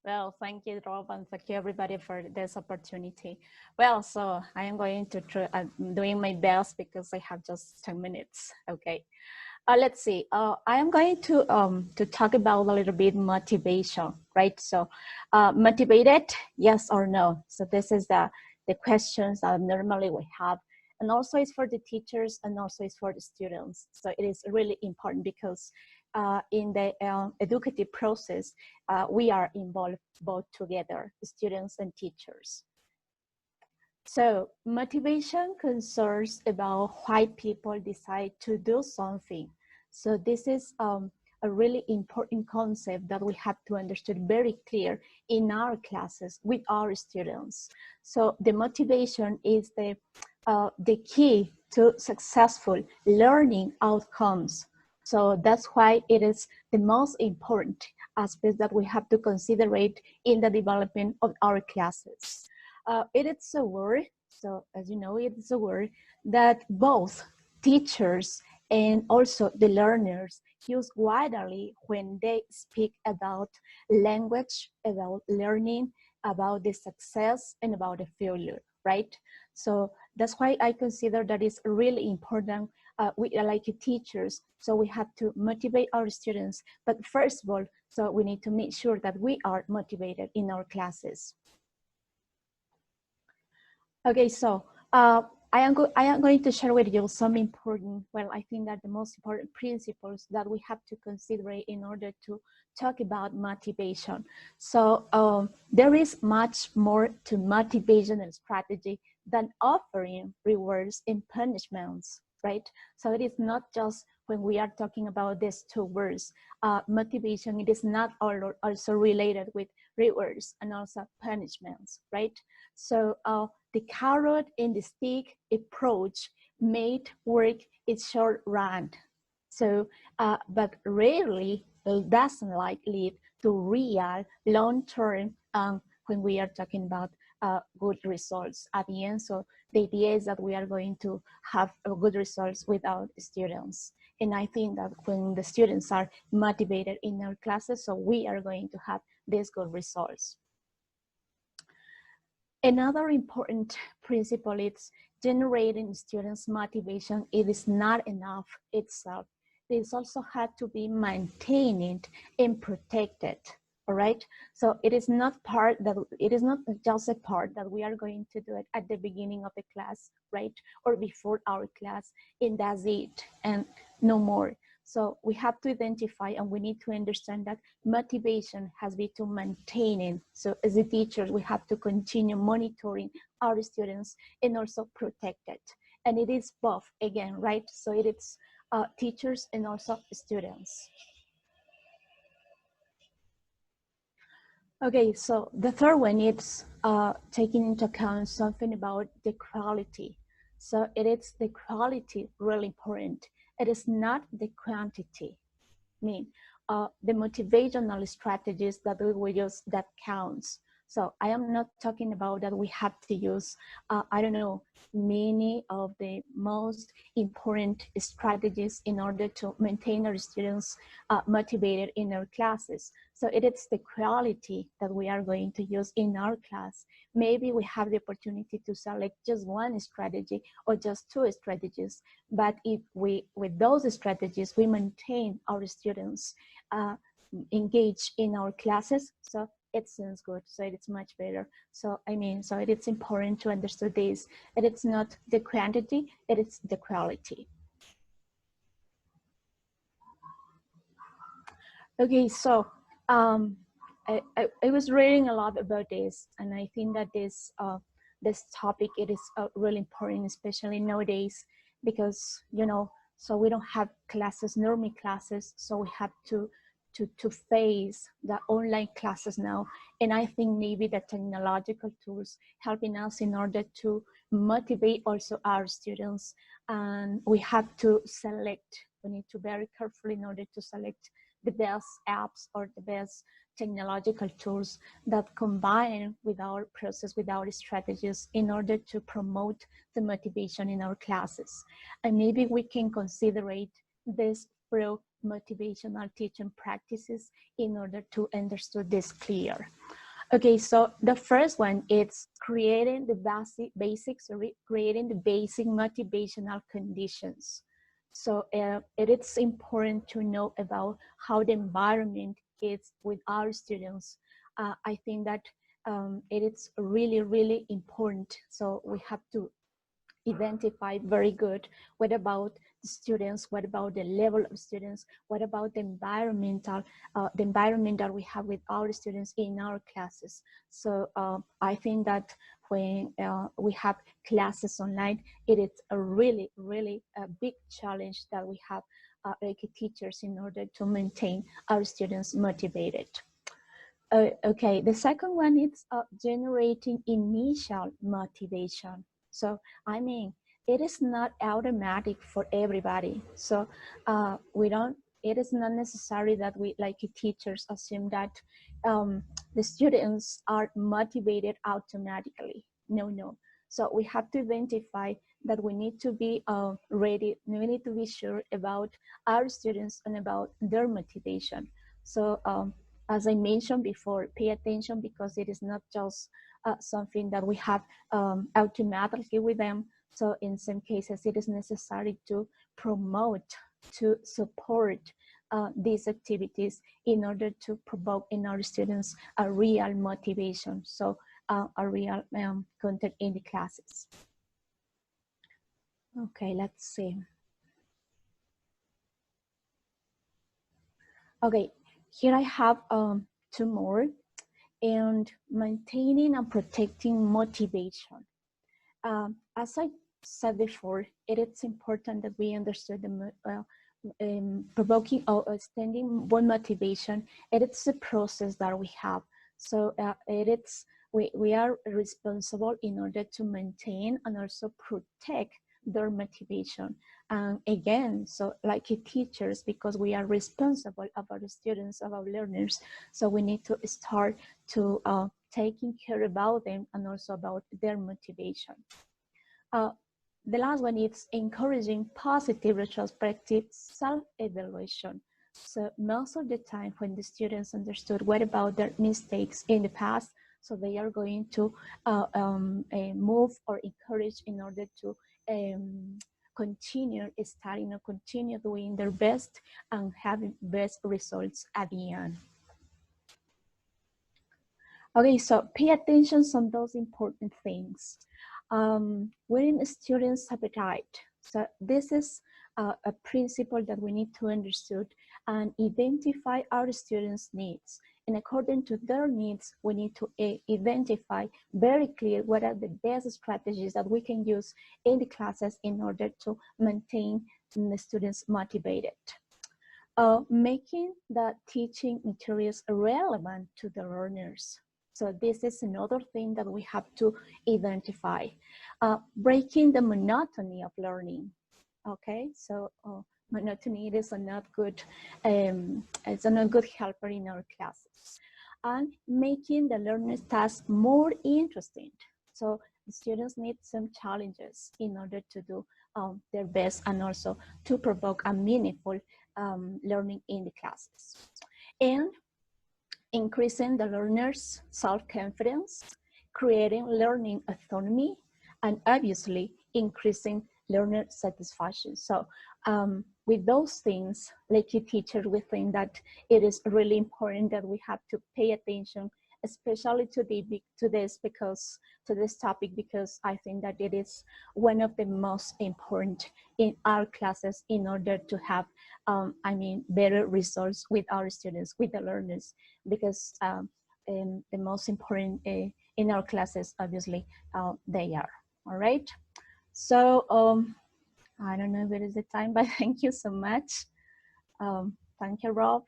Well, thank you, Rob, and thank you everybody for this opportunity. Well, so I am going to try, doing my best because I have just 10 minutes. Okay. Let's see. I am going to talk about a little bit motivation, right? So, motivated, yes or no? So this is the questions that normally we have, and also it's for the teachers and also it's for the students. So it is really important because in the educative process, we are involved both together, students and teachers. So motivation concerns about why people decide to do something. So this is a really important concept that we have to understand very clear in our classes with our students. So the motivation is the key to successful learning outcomes. So that's why it is the most important aspect that we have to consider in the development of our classes. It is a word, so as you know, it is a word that both teachers and also the learners use widely when they speak about language, about learning, about the success, and about the failure, right? So that's why I consider that it's really important. We are like teachers, so we have to motivate our students. But first of all, so we need to make sure that we are motivated in our classes. Okay, so I am going to share with you some important, well, I think that the most important principles that we have to consider in order to talk about motivation. So there is much more to motivational strategy than offering rewards and punishments, right? So it is not just when we are talking about these two words, motivation, it is not also related with rewards and also punishments, right? So the carrot and the stick approach made work in short run. So, but rarely doesn't like lead to real long-term when we are talking about good results at the end. So the idea is that we are going to have good results with our students. And I think that when the students are motivated in our classes, so we are going to have these good results. Another important principle is generating students' motivation. It is not enough itself. It also had to be maintained and protected. All right. So it is not just a part that we are going to do it at the beginning of the class, right? Or before our class, and that's it, and no more. So we have to identify and we need to understand that motivation has been to maintain it. So as the teachers, we have to continue monitoring our students and also protect it. And it is both, again, right? So it is teachers and also students. Okay, so the third one is taking into account something about the quality. So it is the quality really important. It is not the quantity. I mean, the motivational strategies that we will use that counts. So I am not talking about that we have to use, I don't know, many of the most important strategies in order to maintain our students motivated in our classes. So it is the quality that we are going to use in our class. Maybe we have the opportunity to select just one strategy or just two strategies, but if we, with those strategies, we maintain our students engaged in our classes, so it sounds good, so it's much better. So I mean, so it's important to understand this, and it's not the quantity, it is the quality. Okay, so I was reading a lot about this, and I think that this topic, it is really important, especially nowadays, because, you know, so we don't have classes, normal classes, so we have to face the online classes now. And I think maybe the technological tools helping us in order to motivate also our students. And we have to select, we need to very carefully in order to select the best apps or the best technological tools that combine with our process, with our strategies in order to promote the motivation in our classes. And maybe we can consider these improve motivational teaching practices in order to understand this clear. Okay, so the first one is creating the creating the basic motivational conditions. So it is important to know about how the environment is with our students. I think that it is really, really important. So we have to identify very good what about the students, what about the level of students, what about the environment that we have with our students in our classes. So I think that when we have classes online, it is a really, really a big challenge that we have like teachers in order to maintain our students motivated. Okay, the second one is generating initial motivation. So, I mean, it is not automatic for everybody. So it is not necessary that we, like teachers, assume that the students are motivated automatically. No, no. So we have to identify that we need to be ready, we need to be sure about our students and about their motivation. So as I mentioned before, pay attention because it is not just something that we have automatically with them. So in some cases, it is necessary to promote, to support these activities in order to provoke in our students a real motivation. So a real content in the classes. Okay, let's see. Okay, here I have two more. And maintaining and protecting motivation. As I said before, it is important that we understand the provoking or extending one motivation. It is a process that we have. So we are responsible in order to maintain and also protect their motivation. And again, so like teachers, because we are responsible of our students, of our learners, so we need to start to taking care about them and also about their motivation. The last one is encouraging positive retrospective self-evaluation. So most of the time when the students understood what about their mistakes in the past, so they are going to move or encourage in order to continue studying or continue doing their best and having best results at the end. Okay, so pay attention on those important things. Winning students' appetite. So this is a principle that we need to understand and identify our students' needs. And according to their needs, we need to identify very clear what are the best strategies that we can use in the classes in order to maintain the students motivated. Making the teaching materials relevant to the learners. So this is another thing that we have to identify. Breaking the monotony of learning. Okay, so monotony is a not good, it's a not good helper in our classes. And making the learner's task more interesting. So the students need some challenges in order to do their best and also to provoke a meaningful learning in the classes. And increasing the learner's self-confidence, creating learning autonomy, and obviously increasing learner satisfaction. So with those things, like a teacher, we think that it is really important that we have to pay attention, especially to this topic, because I think that it is one of the most important in our classes in order to have, better results with our students, with the learners, because the most important in our classes, obviously, they are. All right. So I don't know if it is the time, but thank you so much. Thank you, Rob.